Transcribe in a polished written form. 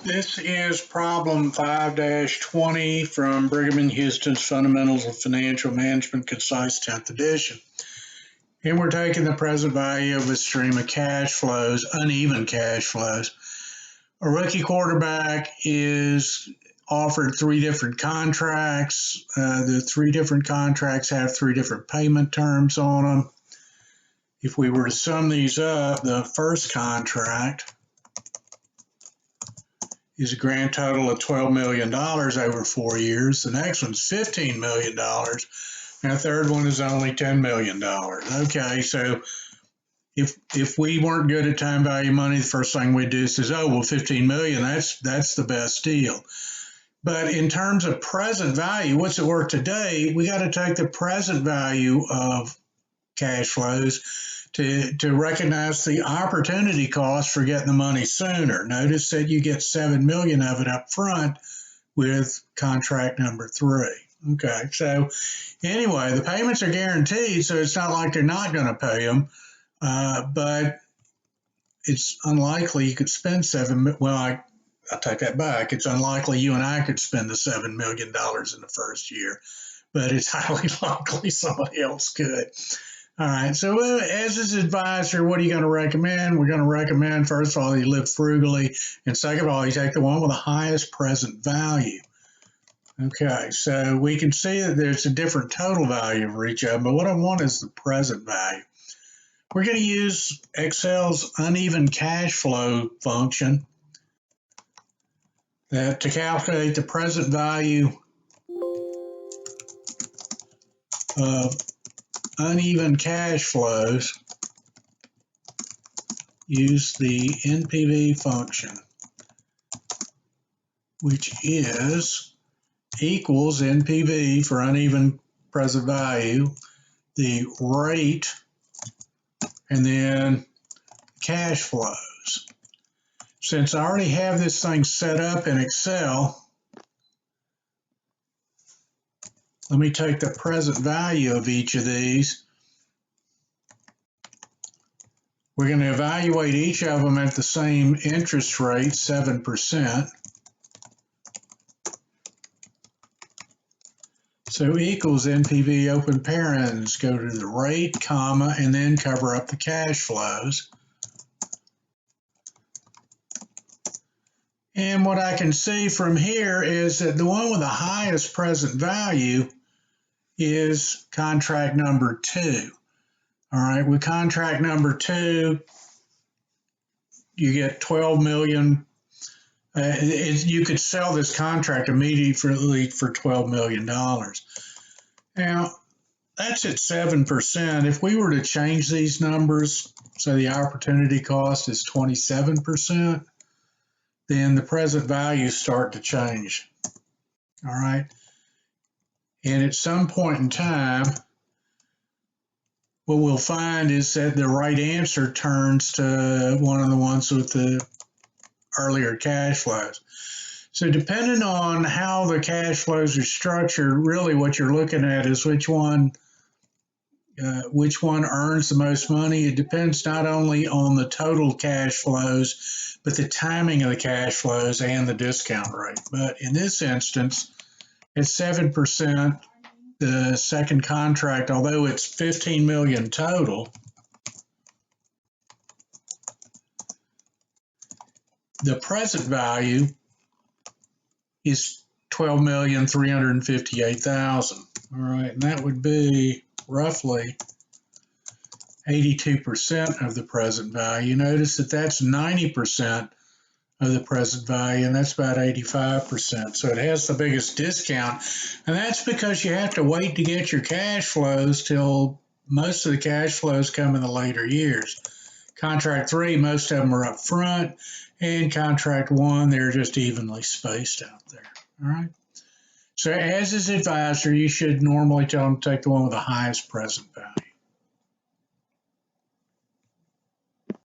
This is problem 5-20 from Brigham and Houston's Fundamentals of Financial Management, Concise 10th edition. And we're taking the present value of a stream of cash flows, uneven cash flows. A rookie quarterback is offered 3 different contracts. The 3 different contracts have 3 different payment terms on them. If we were to sum these up, the first contract is a grand total of $12 million over 4 years. The next one's $15 million. And the third one is only $10 million. Okay, so if we weren't good at time value money, the first thing we'd do is, oh, well, $15 million, that's the best deal. But in terms of present value, what's it worth today? We got to take the present value of cash flows to recognize the opportunity cost for getting the money sooner. Notice that you get $7 million of it up front with contract number 3. Okay, so anyway, the payments are guaranteed, so it's not like they're not going to pay them, but it's unlikely you could spend I'll take that back. It's unlikely you and I could spend the $7 million in the first year, but it's highly likely somebody else could. All right, so as his advisor, what are you going to recommend? We're going to recommend, first of all, you live frugally, and second of all, you take the one with the highest present value. Okay, so we can see that there's a different total value for each of them, but what I want is the present value. We're going to use Excel's uneven cash flow function to calculate the present value of uneven cash flows. Use the NPV function, which is equals NPV for uneven present value, the rate, and then cash flows. Since I already have this thing set up in Excel, let me take the present value of each of these. We're going to evaluate each of them at the same interest rate, 7%. So equals NPV, open parens, go to the rate, comma, and then cover up the cash flows. And what I can see from here is that the one with the highest present value is contract number 2. All right, with contract number 2, you get $12 million. You could sell this contract immediately for $12 million. Now, that's at 7%. If we were to change these numbers, so the opportunity cost is 27%, then the present values start to change. All right. And at some point in time, what we'll find is that the right answer turns to one of the ones with the earlier cash flows. So depending on how the cash flows are structured, really what you're looking at is which one earns the most money. It depends not only on the total cash flows, but the timing of the cash flows and the discount rate. But in this instance, at 7%, the second contract, although it's $15 million total, the present value is $12,358,000. All right, and that would be roughly 82% of the present value. Notice that that's 90% of the present value, and that's about 85%. So it has the biggest discount, and that's because you have to wait to get your cash flows till most of the cash flows come in the later years. Contract 3, most of them are up front, and contract 1, they're just evenly spaced out there. All right. So as his advisor, you should normally tell him to take the one with the highest present value.